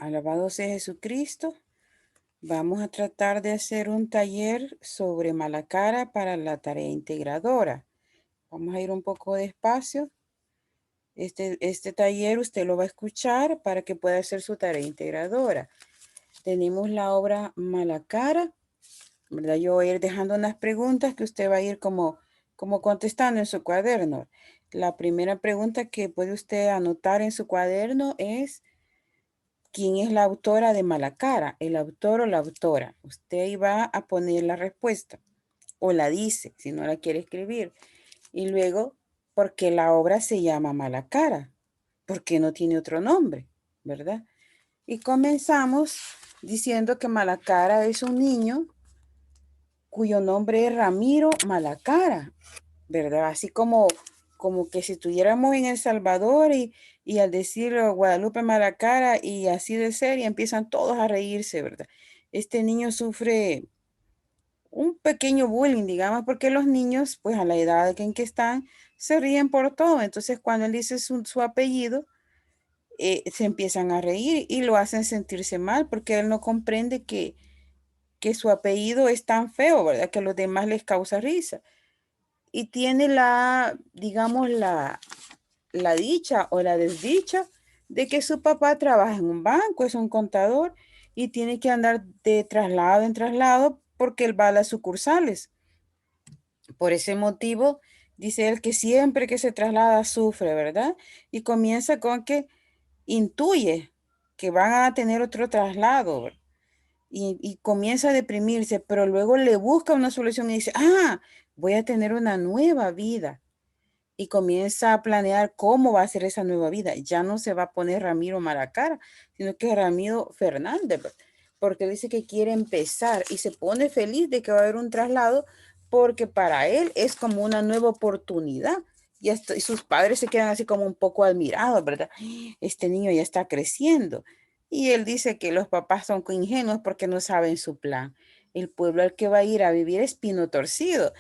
Alabado sea Jesucristo. Vamos a tratar de hacer un taller sobre Malacara para la tarea integradora. Vamos a ir un poco despacio. Este taller usted lo va a escuchar para que pueda hacer su tarea integradora. Tenemos la obra Malacara, ¿verdad? Yo voy a ir dejando unas preguntas que usted va a ir como contestando en su cuaderno. La primera pregunta que puede usted anotar en su cuaderno es: ¿quién es la autora de Malacara? ¿El autor o la autora? Usted ahí va a poner la respuesta o la dice si no la quiere escribir. Y luego, ¿por qué la obra se llama Malacara? Porque no tiene otro nombre, ¿verdad? Y comenzamos diciendo que Malacara es un niño cuyo nombre es Ramiro Malacara, ¿verdad? Así como que si estuviéramos en El Salvador y al decir Guadalupe Malacara y así de ser y empiezan todos a reírse, ¿verdad? Este niño sufre un pequeño bullying, digamos, porque los niños, pues a la edad en que están, se ríen por todo. Entonces, cuando él dice su apellido, se empiezan a reír y lo hacen sentirse mal porque él no comprende que su apellido es tan feo, ¿verdad? Que a los demás les causa risa. Y tiene digamos, la dicha o la desdicha de que su papá trabaja en un banco, es un contador y tiene que andar de traslado en traslado porque él va a las sucursales. Por ese motivo, dice él que siempre que se traslada sufre, ¿verdad? Y comienza con que intuye que van a tener otro traslado y comienza a deprimirse, pero luego le busca una solución y dice, voy a tener una nueva vida. Y comienza a planear cómo va a ser esa nueva vida. Ya no se va a poner Ramiro Malacara, sino que Ramiro Fernández, porque dice que quiere empezar y se pone feliz de que va a haber un traslado porque para él es como una nueva oportunidad. Y sus padres se quedan así como un poco admirados, ¿verdad? Este niño ya está creciendo. Y él dice que los papás son ingenuos porque no saben su plan. El pueblo al que va a ir a vivir es Pino Torcido.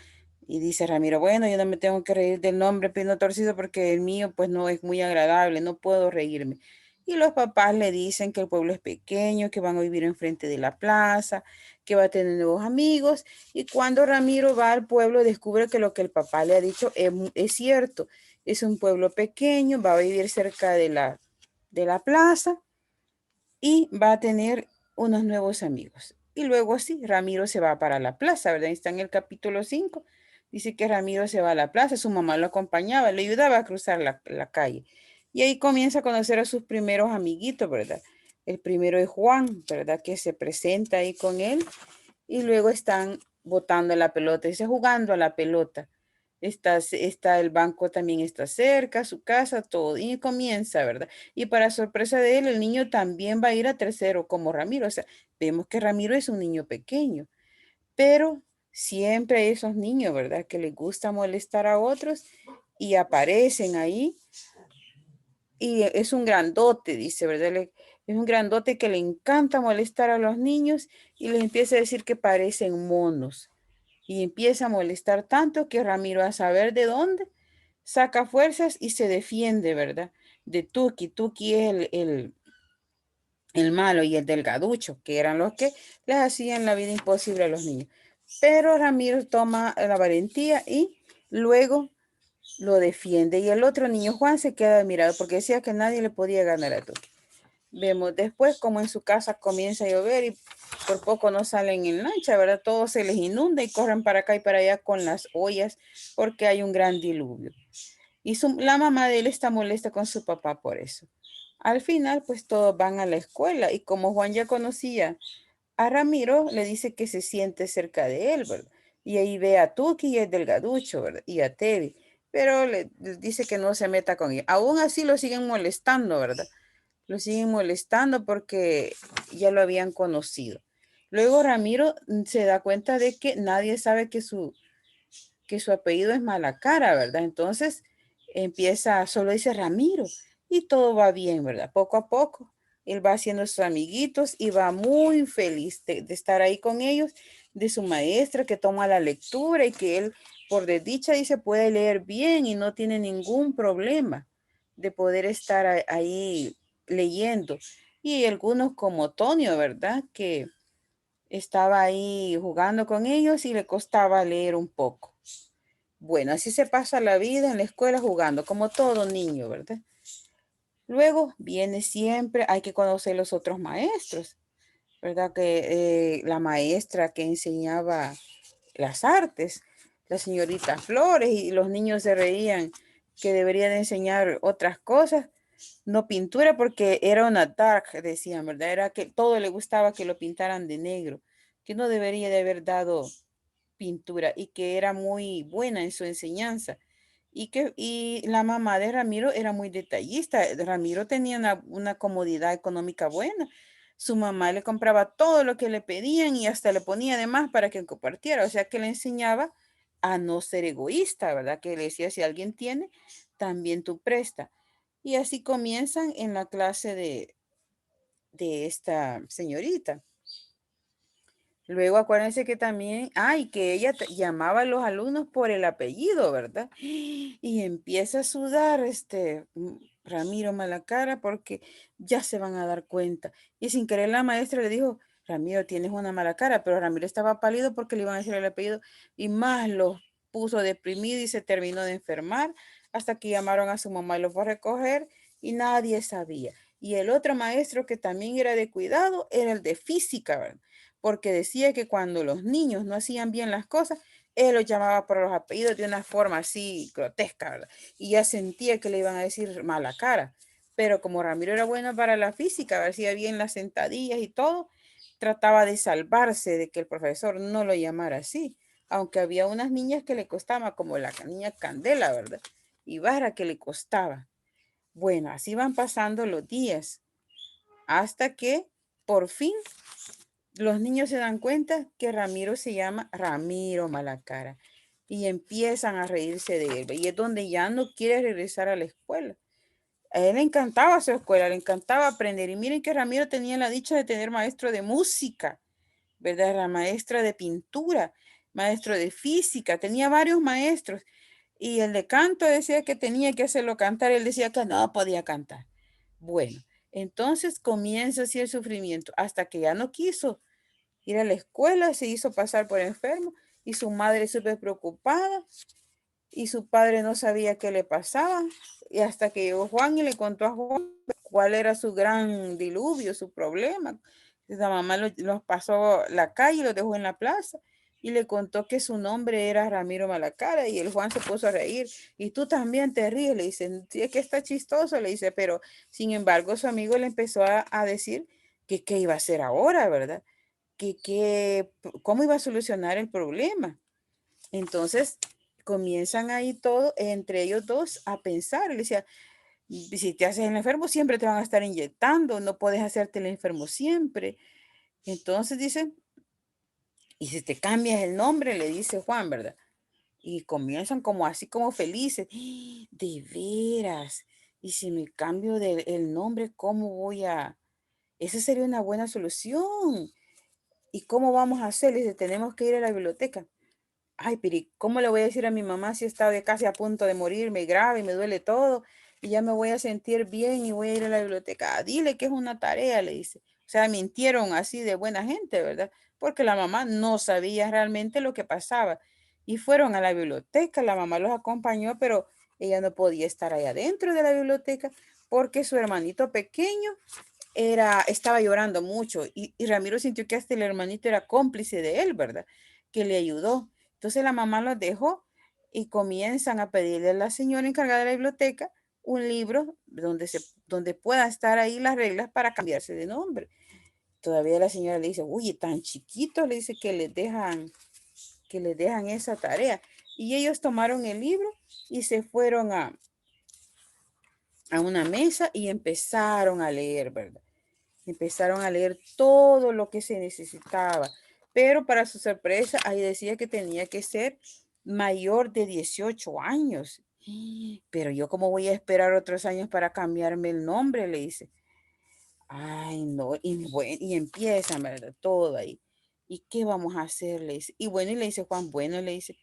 Y dice Ramiro, bueno, yo no me tengo que reír del nombre Pino Torcido porque el mío pues no es muy agradable, no puedo reírme. Y los papás le dicen que el pueblo es pequeño, que van a vivir enfrente de la plaza, que va a tener nuevos amigos. Y cuando Ramiro va al pueblo, descubre que lo que el papá le ha dicho es cierto. Es un pueblo pequeño, va a vivir cerca de la plaza y va a tener unos nuevos amigos. Y luego sí, Ramiro se va para la plaza, ¿verdad? Está en el capítulo 5. Dice que Ramiro se va a la plaza, su mamá lo acompañaba, le ayudaba a cruzar la calle. Y ahí comienza a conocer a sus primeros amiguitos, ¿verdad? El primero es Juan, ¿verdad? Que se presenta ahí con él y luego están botando la pelota, dice jugando a la pelota. Está el banco también está cerca, su casa, todo, y comienza, ¿verdad? Y para sorpresa de él, el niño también va a ir a tercero como Ramiro. O sea, vemos que Ramiro es un niño pequeño, pero siempre hay esos niños, ¿verdad? Que les gusta molestar a otros y aparecen ahí. Y es un grandote, dice, ¿verdad? Es un grandote que le encanta molestar a los niños y les empieza a decir que parecen monos. Y empieza a molestar tanto que Ramiro, a saber de dónde, saca fuerzas y se defiende, ¿verdad? De Tuki. Tuki es el malo y el delgaducho, que eran los que les hacían la vida imposible a los niños. Pero Ramiro toma la valentía y luego lo defiende. Y el otro niño, Juan, se queda admirado porque decía que nadie le podía ganar a Tuki. Vemos después como en su casa comienza a llover y por poco no salen en lancha, ¿verdad? Todo se les inunda y corren para acá y para allá con las ollas porque hay un gran diluvio. Y la mamá de él está molesta con su papá por eso. Al final, pues todos van a la escuela y como Juan ya conocía a Ramiro, le dice que se siente cerca de él, ¿verdad? Y ahí ve a Tuki y el delgaducho, ¿verdad? Y a Tevi, pero le dice que no se meta con él. Aún así lo siguen molestando, ¿verdad? Lo siguen molestando porque ya lo habían conocido. Luego Ramiro se da cuenta de que nadie sabe que su apellido es Malacara, ¿verdad? Entonces solo dice Ramiro y todo va bien, ¿verdad? Poco a poco él va haciendo sus amiguitos y va muy feliz de estar ahí con ellos, de su maestra que toma la lectura y que él, por desdicha, dice, puede leer bien y no tiene ningún problema de poder estar ahí leyendo. y algunos como Tonio, ¿verdad? Que estaba ahí jugando con ellos y le costaba leer un poco. Bueno, así se pasa la vida en la escuela jugando, como todo niño, ¿verdad? Luego viene siempre, hay que conocer los otros maestros, ¿verdad? Que la maestra que enseñaba las artes, la señorita Flores, y los niños se reían que debería de enseñar otras cosas, no pintura, porque era una dark, decían, ¿verdad? Era que todo le gustaba que lo pintaran de negro, que no debería de haber dado pintura y que era muy buena en su enseñanza. Y la mamá de Ramiro era muy detallista. Ramiro tenía una comodidad económica buena. Su mamá le compraba todo lo que le pedían y hasta le ponía de más para que compartiera. O sea que le enseñaba a no ser egoísta, ¿verdad? Que le decía, si alguien tiene, también tú presta. Y así comienzan en la clase de esta señorita. Luego acuérdense que también, ay, que ella llamaba a los alumnos por el apellido, ¿verdad? Y empieza a sudar Ramiro Malacara porque ya se van a dar cuenta. Y sin querer la maestra le dijo, Ramiro, tienes una mala cara, pero Ramiro estaba pálido porque le iban a decir el apellido y más los puso deprimido y se terminó de enfermar hasta que llamaron a su mamá y lo fue a recoger y nadie sabía. Y el otro maestro que también era de cuidado era el de física, ¿verdad? Porque decía que cuando los niños no hacían bien las cosas, él los llamaba por los apellidos de una forma así grotesca, ¿verdad? Y ya sentía que le iban a decir mala cara. Pero como Ramiro era bueno para la física, hacía bien las sentadillas y todo, trataba de salvarse de que el profesor no lo llamara así. Aunque había unas niñas que le costaba, como la niña Candela, ¿verdad? Y Vara que le costaba. Bueno, así van pasando los días hasta que por fin los niños se dan cuenta que Ramiro se llama Ramiro Malacara y empiezan a reírse de él. Y es donde ya no quiere regresar a la escuela. A él le encantaba su escuela, le encantaba aprender. Y miren que Ramiro tenía la dicha de tener maestro de música, ¿verdad? La maestra de pintura, maestro de física, tenía varios maestros. Y el de canto decía que tenía que hacerlo cantar, él decía que no podía cantar. Bueno, entonces comienza así el sufrimiento, hasta que ya no quiso ir a la escuela, se hizo pasar por enfermo y su madre súper preocupada y su padre no sabía qué le pasaba. Y hasta que llegó Juan y le contó a Juan cuál era su gran diluvio, su problema. La mamá los pasó la calle y los dejó en la plaza y le contó que su nombre era Ramiro Malacara y el Juan se puso a reír. Y tú también te ríes, le dice, sí, es que está chistoso, le dice, pero sin embargo su amigo le empezó a decir que qué iba a hacer ahora, ¿verdad? Cómo iba a solucionar el problema. Entonces comienzan ahí todo, entre ellos dos, a pensar. Le decía, si te haces el enfermo, siempre te van a estar inyectando, no puedes hacerte el enfermo siempre. Entonces dicen, y si te cambias el nombre, le dice Juan, ¿verdad? Y comienzan como así como felices. ¡Ah! De veras. Y si me cambio el nombre, ¿cómo voy a...? Esa sería una buena solución. ¿Y cómo vamos a hacer? Le dice, tenemos que ir a la biblioteca. Ay, Piri, ¿cómo le voy a decir a mi mamá si está de casi a punto de morirme grave y me duele todo y ya me voy a sentir bien y voy a ir a la biblioteca? Ah, dile que es una tarea, le dice. O sea, mintieron así de buena gente, ¿verdad? Porque la mamá no sabía realmente lo que pasaba. Y fueron a la biblioteca, la mamá los acompañó, pero ella no podía estar ahí adentro de la biblioteca porque su hermanito pequeño estaba llorando mucho y Ramiro sintió que hasta el hermanito era cómplice de él, ¿verdad? Que le ayudó. Entonces la mamá los dejó y comienzan a pedirle a la señora encargada de la biblioteca un libro donde pueda estar ahí las reglas para cambiarse de nombre. Todavía la señora le dice, uy, tan chiquitos, le dice que les dejan esa tarea. Y ellos tomaron el libro y se fueron a una mesa y empezaron a leer, ¿verdad? Empezaron a leer todo lo que se necesitaba, pero para su sorpresa, ahí decía que tenía que ser mayor de 18 años. Pero yo cómo voy a esperar otros años para cambiarme el nombre, le dice. Ay, no, y, bueno, y empieza, ¿verdad? Todo ahí. ¿Y qué vamos a hacer? Le dice. Y bueno, y le dice Juan, bueno, le dice,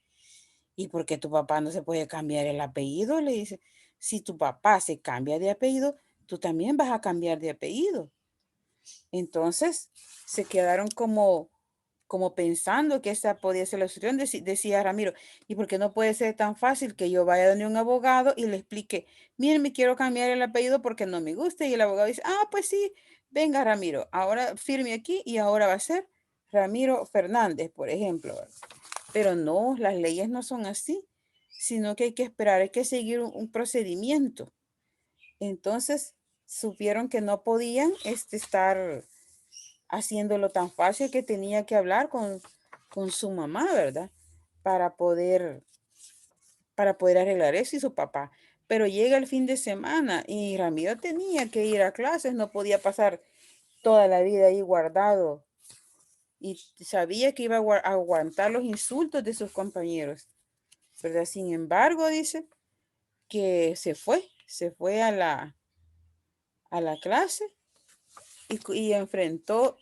¿y por qué tu papá no se puede cambiar el apellido? Le dice, si tu papá se cambia de apellido, tú también vas a cambiar de apellido. Entonces se quedaron como pensando que esa podía ser la solución. Decía Ramiro, ¿y por qué no puede ser tan fácil que yo vaya donde un abogado y le explique, miren, me quiero cambiar el apellido porque no me gusta? Y el abogado dice, ah, pues sí, venga Ramiro, ahora firme aquí y ahora va a ser Ramiro Fernández, por ejemplo. Pero no, las leyes no son así, sino que hay que esperar, hay que seguir un procedimiento. Entonces supieron que no podían estar haciéndolo tan fácil, que tenía que hablar con su mamá, ¿verdad? Para poder, para poder arreglar eso y su papá. Pero llega el fin de semana y Ramiro tenía que ir a clases, no podía pasar toda la vida ahí guardado y sabía que iba a aguantar los insultos de sus compañeros, ¿verdad? Sin embargo, dice que se fue a la clase y enfrentó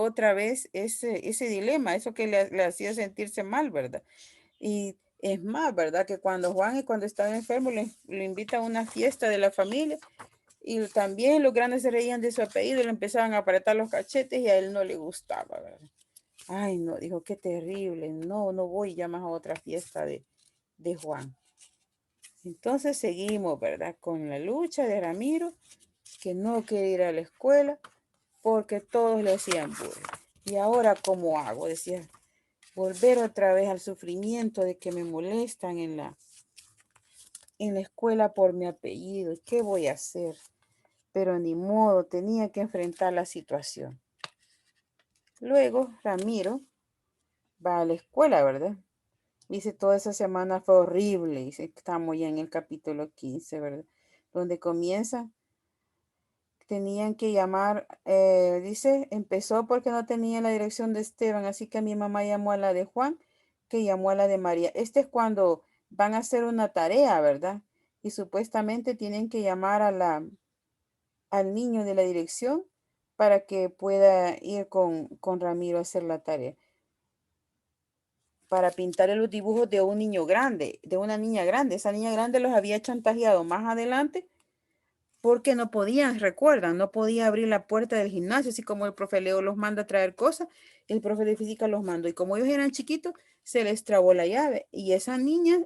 otra vez ese dilema, eso que le hacía sentirse mal, ¿verdad? Y es más, ¿verdad? Que cuando Juan, y cuando estaba enfermo, le invita a una fiesta de la familia y también los grandes se reían de su apellido y le empezaban a apretar los cachetes y a él no le gustaba, ¿verdad? Ay, no, dijo, qué terrible, no, no voy ya más a otra fiesta de Juan. Entonces seguimos, ¿verdad? Con la lucha de Ramiro, que no quiere ir a la escuela porque todos le hacían bullying. ¿Y ahora cómo hago? Decía, volver otra vez al sufrimiento de que me molestan en la escuela por mi apellido. ¿Qué voy a hacer? Pero ni modo, tenía que enfrentar la situación. Luego, Ramiro va a la escuela, ¿verdad? Dice, toda esa semana fue horrible. Dice, estamos ya en el capítulo 15, ¿verdad? Donde comienza, tenían que llamar, dice, empezó porque no tenía la dirección de Esteban, así que mi mamá llamó a la de Juan, que llamó a la de María. Este es cuando van a hacer una tarea, ¿verdad? Y supuestamente tienen que llamar al niño de la dirección para que pueda ir con Ramiro a hacer la tarea, para pintar los dibujos de un niño grande, de una niña grande. Esa niña grande los había chantajeado más adelante porque no podían, recuerdan, no podía abrir la puerta del gimnasio, así como el profe Leo los manda a traer cosas, el profe de física los mandó. Y como ellos eran chiquitos, se les trabó la llave. Y esa niña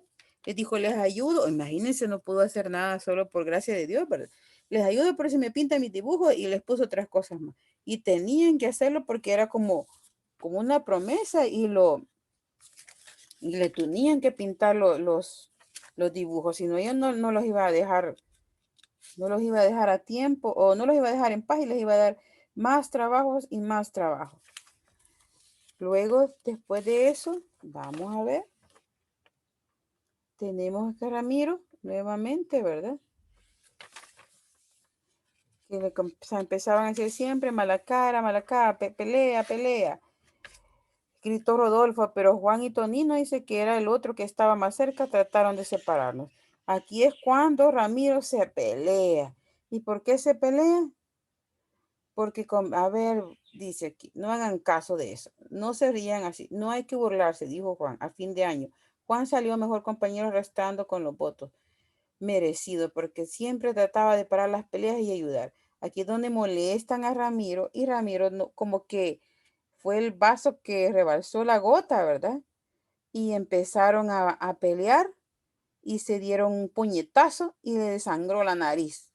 les dijo, les ayudo. Imagínense, no pudo hacer nada solo por gracia de Dios, ¿verdad? Les ayudo por si me pintan mis dibujos y les puso otras cosas más. Y tenían que hacerlo porque era como una promesa y le tenían que pintar los dibujos, si no, ella no los iba a dejar, no los iba a dejar a tiempo o no los iba a dejar en paz y les iba a dar más trabajos y más trabajo. Luego, después de eso, vamos a ver, tenemos a Ramiro nuevamente, ¿verdad? Que empezaban a decir siempre mala cara, pelea, pelea. Gritó Rodolfo, pero Juan y Tonino dice que era el otro que estaba más cerca, trataron de separarnos. Aquí es cuando Ramiro se pelea. ¿Y por qué se pelea? Porque, a ver, dice aquí, no hagan caso de eso, no se rían así, no hay que burlarse, dijo Juan, a fin de año. Juan salió mejor compañero restando con los votos, merecido, porque siempre trataba de parar las peleas y ayudar. Aquí es donde molestan a Ramiro y Ramiro como que fue el vaso que rebalsó la gota, ¿verdad? Y empezaron a pelear y se dieron un puñetazo y le desangró la nariz.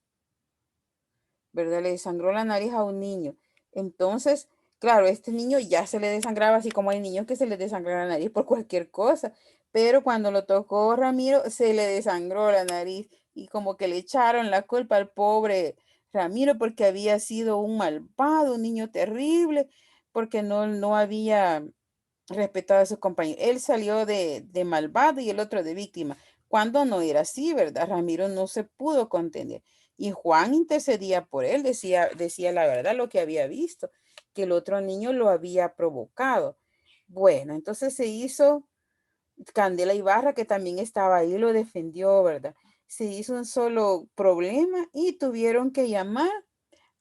¿Verdad? Le desangró la nariz a un niño. Entonces, claro, este niño ya se le desangraba, así como hay niños que se les desangra la nariz por cualquier cosa, pero cuando lo tocó Ramiro, se le desangró la nariz y como que le echaron la culpa al pobre Ramiro porque había sido un malvado, un niño terrible, porque no había respetado a sus compañeros. Él salió de malvado y el otro de víctima. Cuando no era así, ¿verdad? Ramiro no se pudo contener. Y Juan intercedía por él, decía la verdad, lo que había visto, que el otro niño lo había provocado. Bueno, entonces se hizo Candela Ibarra, que también estaba ahí, lo defendió, ¿verdad? Se hizo un solo problema y tuvieron que llamar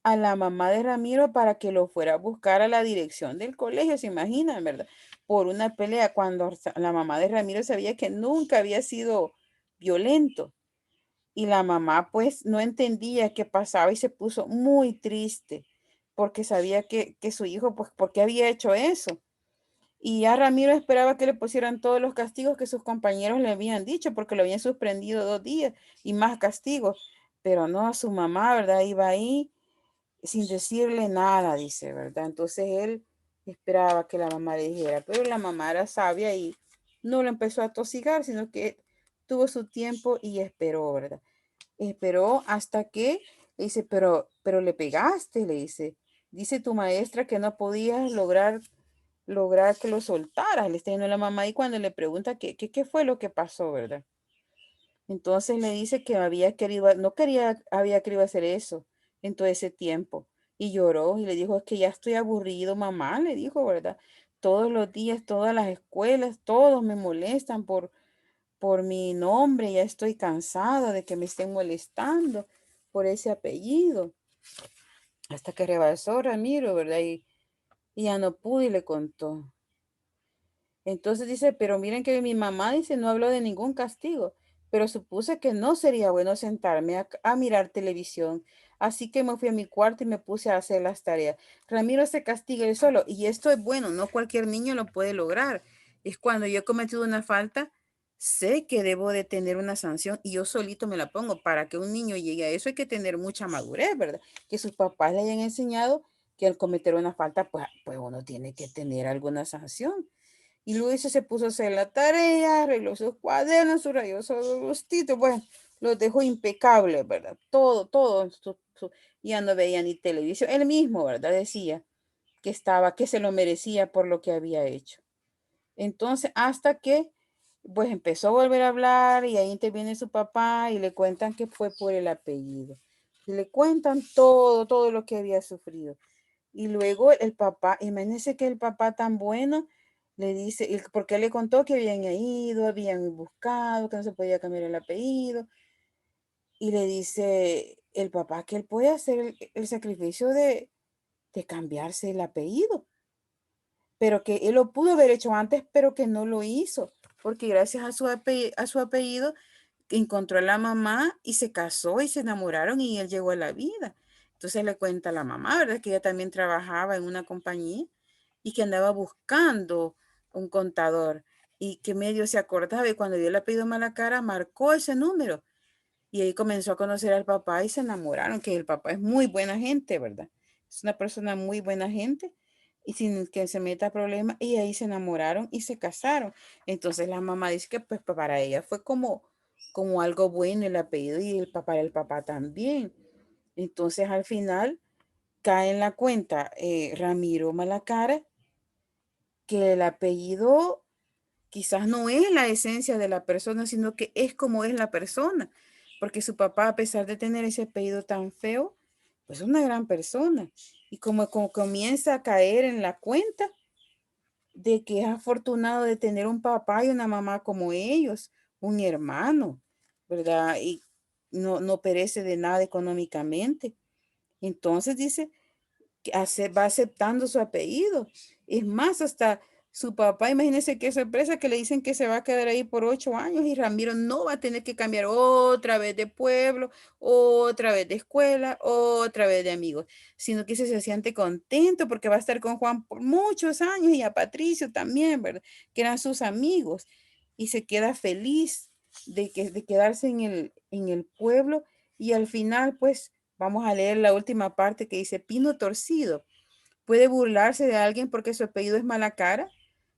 a la mamá de Ramiro para que lo fuera a buscar a la dirección del colegio, se imaginan, ¿verdad? Por una pelea cuando la mamá de Ramiro sabía que nunca había sido violento. Y la mamá pues no entendía qué pasaba y se puso muy triste porque sabía que su hijo, pues, ¿por qué había hecho eso? Y ya Ramiro esperaba que le pusieran todos los castigos que sus compañeros le habían dicho porque lo habían suspendido 2 días y más castigos. Pero no, a su mamá, ¿verdad? Iba ahí sin decirle nada, dice, ¿verdad? Entonces él esperaba que la mamá le dijera, pero la mamá era sabia y no lo empezó a tosigar, sino que tuvo su tiempo y esperó, ¿verdad? Esperó hasta que le dice, pero le pegaste, le dice. Dice tu maestra que no podías lograr que lo soltaras. Le está diciendo la mamá y cuando le pregunta qué fue lo que pasó, ¿verdad? Entonces le dice que había querido, no quería, había querido hacer eso en todo ese tiempo. Y lloró y le dijo, es que ya estoy aburrido, mamá, le dijo, ¿verdad? Todos los días, todas las escuelas, todos me molestan por mi nombre, ya estoy cansada de que me estén molestando por ese apellido. Hasta que rebasó Ramiro, ¿verdad? Y ya no pudo y le contó. Entonces dice, pero miren que mi mamá dice, no habló de ningún castigo, pero supuse que no sería bueno sentarme a mirar televisión. Así que me fui a mi cuarto y me puse a hacer las tareas. Ramiro se castiga él solo y esto es bueno, no cualquier niño lo puede lograr. Es cuando yo he cometido una falta, sé que debo de tener una sanción y yo solito me la pongo. Para que un niño llegue a eso hay que tener mucha madurez, ¿verdad? Que sus papás le hayan enseñado que al cometer una falta, pues uno tiene que tener alguna sanción. Y Luis se puso a hacer la tarea, arregló sus cuadernos, su rayó sus títulos, bueno, los dejó impecables, ¿verdad? Todo, todo, ya no veía ni televisión. Él mismo, ¿verdad? Decía que se lo merecía por lo que había hecho. Entonces, hasta que, pues empezó a volver a hablar y ahí interviene su papá y le cuentan que fue por el apellido. Y le cuentan todo, todo lo que había sufrido. Y luego el papá, imagínense que el papá tan bueno le dice, porque él le contó que habían ido, habían buscado, que no se podía cambiar el apellido, y le dice el papá que él puede hacer el sacrificio de cambiarse el apellido, pero que él lo pudo haber hecho antes, pero que no lo hizo, porque gracias a su apellido encontró a la mamá y se casó y se enamoraron y él llegó a la vida. Entonces le cuenta a la mamá, ¿verdad? Que ella también trabajaba en una compañía y que andaba buscando un contador y que medio se acordaba y cuando vio el apellido Malacara marcó ese número y ahí comenzó a conocer al papá y se enamoraron, que el papá es muy buena gente, ¿verdad? Es una persona muy buena gente y sin que se meta problemas y ahí se enamoraron y se casaron. Entonces la mamá dice que pues para ella fue como algo bueno el apellido y el papá también. Entonces al final cae en la cuenta Ramiro Malacara que el apellido quizás no es la esencia de la persona, sino que es como es la persona, porque su papá, a pesar de tener ese apellido tan feo, pues es una gran persona. Y como comienza a caer en la cuenta de que es afortunado de tener un papá y una mamá como ellos, un hermano, ¿verdad? Y no perece de nada económicamente. Entonces dice, va aceptando su apellido. Es más, hasta su papá, imagínense qué sorpresa que le dicen que se va a quedar ahí por 8 años y Ramiro no va a tener que cambiar otra vez de pueblo, otra vez de escuela, otra vez de amigos, sino que se siente contento porque va a estar con Juan por muchos años y a Patricio también, ¿verdad? Que eran sus amigos y se queda feliz de quedarse en el pueblo y al final, pues, vamos a leer la última parte que dice, Pino Torcido, ¿puede burlarse de alguien porque su apellido es Malacara?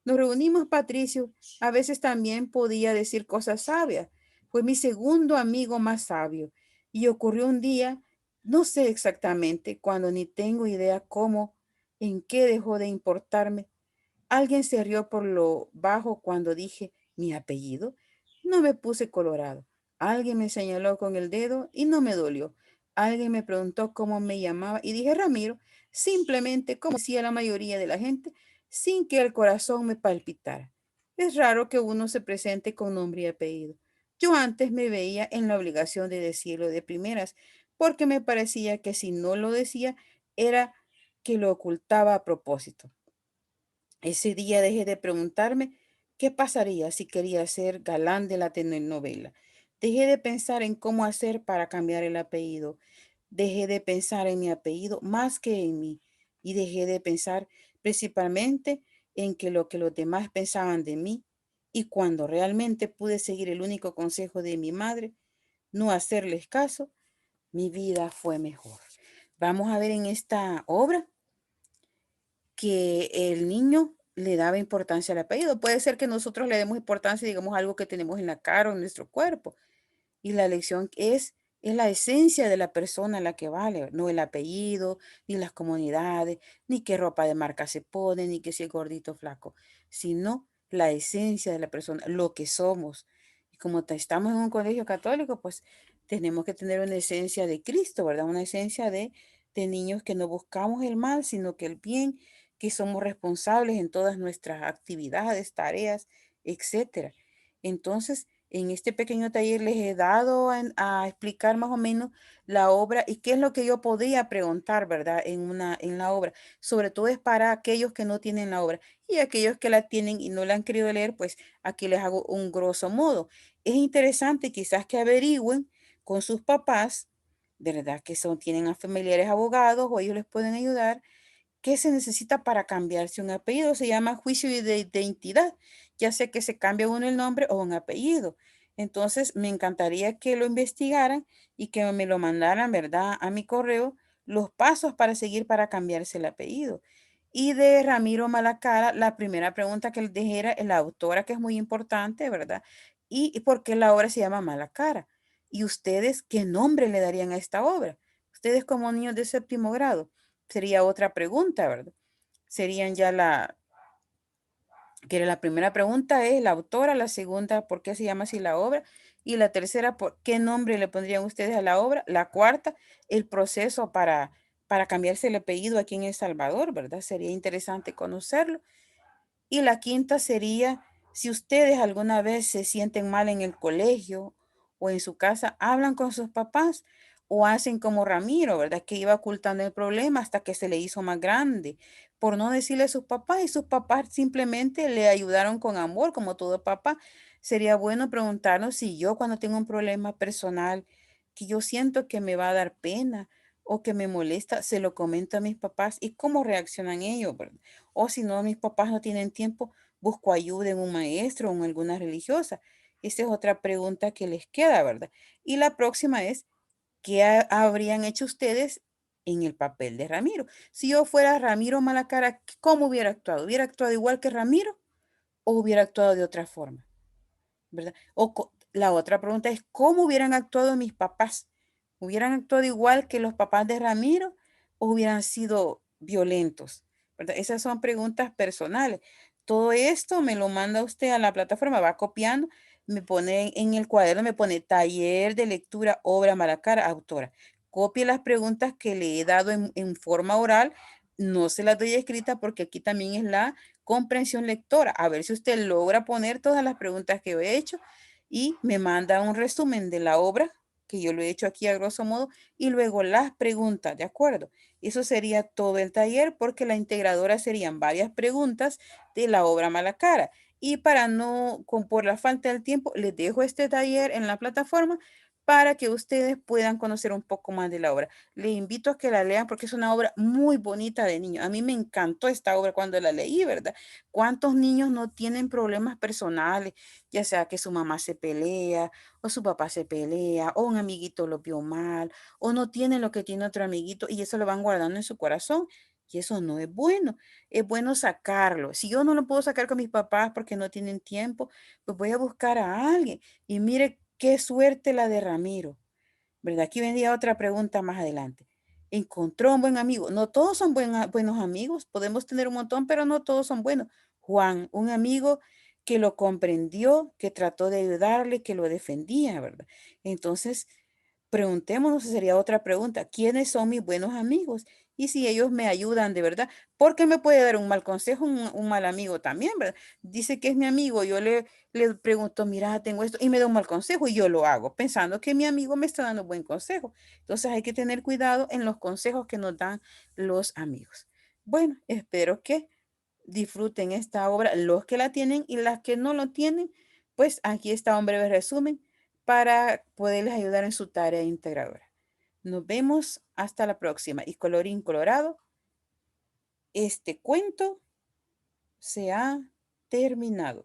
Nos reunimos, Patricio. A veces también podía decir cosas sabias. Fue mi segundo amigo más sabio. Y ocurrió un día, no sé exactamente, cuando ni tengo idea cómo, en qué dejó de importarme. Alguien se rió por lo bajo cuando dije mi apellido. No me puse colorado. Alguien me señaló con el dedo y no me dolió. Alguien me preguntó cómo me llamaba y dije Ramiro, simplemente como decía la mayoría de la gente, sin que el corazón me palpitara. Es raro que uno se presente con nombre y apellido. Yo antes me veía en la obligación de decirlo de primeras, porque me parecía que si no lo decía era que lo ocultaba a propósito. Ese día dejé de preguntarme qué pasaría si quería ser galán de la telenovela. Dejé de pensar en cómo hacer para cambiar el apellido. Dejé de pensar en mi apellido más que en mí. Y dejé de pensar principalmente en que los demás pensaban de mí. Y cuando realmente pude seguir el único consejo de mi madre, no hacerles caso, mi vida fue mejor. Vamos a ver en esta obra que el niño le daba importancia al apellido. Puede ser que nosotros le demos importancia, digamos, a algo que tenemos en la cara o en nuestro cuerpo. Y la elección es la esencia de la persona la que vale, no el apellido, ni las comunidades, ni qué ropa de marca se pone, ni que si es gordito o flaco, sino la esencia de la persona, lo que somos. Y como estamos en un colegio católico, pues tenemos que tener una esencia de Cristo, ¿verdad? Una esencia de niños que no buscamos el mal, sino que el bien, que somos responsables en todas nuestras actividades, tareas, etcétera. Entonces, en este pequeño taller les he dado a explicar más o menos la obra y qué es lo que yo podía preguntar, ¿verdad? En la obra. Sobre todo es para aquellos que no tienen la obra y aquellos que la tienen y no la han querido leer, pues aquí les hago un grosso modo. Es interesante quizás que averigüen con sus papás, ¿verdad? Que tienen a familiares abogados o ellos les pueden ayudar. ¿Qué se necesita para cambiarse un apellido? Se llama juicio de identidad, ya sea que se cambie uno el nombre o un apellido. Entonces, me encantaría que lo investigaran y que me lo mandaran, ¿verdad? A mi correo, los pasos para seguir para cambiarse el apellido. Y de Ramiro Malacara, la primera pregunta que les dejé era la autora, que es muy importante, ¿verdad? Y por qué la obra se llama Malacara. ¿Y ustedes qué nombre le darían a esta obra? Ustedes como niños de séptimo grado sería otra pregunta, ¿verdad? Serían ya que la primera pregunta es la autora, la segunda, ¿por qué se llama así la obra? Y la tercera, ¿por qué nombre le pondrían ustedes a la obra? La cuarta, el proceso para cambiarse el apellido aquí en El Salvador, ¿verdad? Sería interesante conocerlo. Y la quinta sería, si ustedes alguna vez se sienten mal en el colegio o en su casa, hablan con sus papás o hacen como Ramiro, ¿verdad? Que iba ocultando el problema hasta que se le hizo más grande, por no decirle a sus papás y sus papás simplemente le ayudaron con amor, como todo papá. Sería bueno preguntarnos si yo cuando tengo un problema personal que yo siento que me va a dar pena o que me molesta, se lo comento a mis papás y cómo reaccionan ellos, ¿verdad? O si no, mis papás no tienen tiempo, busco ayuda en un maestro o en alguna religiosa. Esa es otra pregunta que les queda, ¿verdad? Y la próxima es, ¿qué habrían hecho ustedes en el papel de Ramiro? Si yo fuera Ramiro Malacara, ¿cómo hubiera actuado? ¿Hubiera actuado igual que Ramiro o hubiera actuado de otra forma? ¿Verdad? La otra pregunta es, ¿cómo hubieran actuado mis papás? ¿Hubieran actuado igual que los papás de Ramiro o hubieran sido violentos? ¿Verdad? Esas son preguntas personales. Todo esto me lo manda usted a la plataforma, va copiando, me pone en el cuaderno, me pone taller de lectura, obra Malacara, autora. Copie las preguntas que le he dado en forma oral, no se las doy escrita porque aquí también es la comprensión lectora. A ver si usted logra poner todas las preguntas que yo he hecho y me manda un resumen de la obra que yo lo he hecho aquí a grosso modo y luego las preguntas, ¿de acuerdo? Eso sería todo el taller porque la integradora serían varias preguntas de la obra Malacara. Y para no, por la falta del tiempo, les dejo este taller en la plataforma para que ustedes puedan conocer un poco más de la obra. Les invito a que la lean porque es una obra muy bonita de niños. A mí me encantó esta obra cuando la leí, ¿verdad? ¿Cuántos niños no tienen problemas personales? Ya sea que su mamá se pelea o su papá se pelea o un amiguito lo vio mal o no tiene lo que tiene otro amiguito y eso lo van guardando en su corazón. Y eso no es bueno sacarlo. Si yo no lo puedo sacar con mis papás porque no tienen tiempo, pues voy a buscar a alguien. Y mire qué suerte la de Ramiro. ¿Verdad? Aquí vendría otra pregunta más adelante. ¿Encontró un buen amigo? No todos son buenos amigos, podemos tener un montón, pero no todos son buenos. Juan, un amigo que lo comprendió, que trató de ayudarle, que lo defendía, ¿verdad? Entonces, preguntémonos, sería otra pregunta, ¿quiénes son mis buenos amigos? Y si ellos me ayudan de verdad, porque me puede dar un mal consejo, un mal amigo también, ¿verdad? Dice que es mi amigo, le pregunto, mira, tengo esto, y me da un mal consejo y yo lo hago, pensando que mi amigo me está dando un buen consejo. Entonces hay que tener cuidado en los consejos que nos dan los amigos. Bueno, espero que disfruten esta obra, los que la tienen y las que no lo tienen, pues aquí está un breve resumen para poderles ayudar en su tarea integradora. Nos vemos hasta la próxima. Y colorín colorado, este cuento se ha terminado.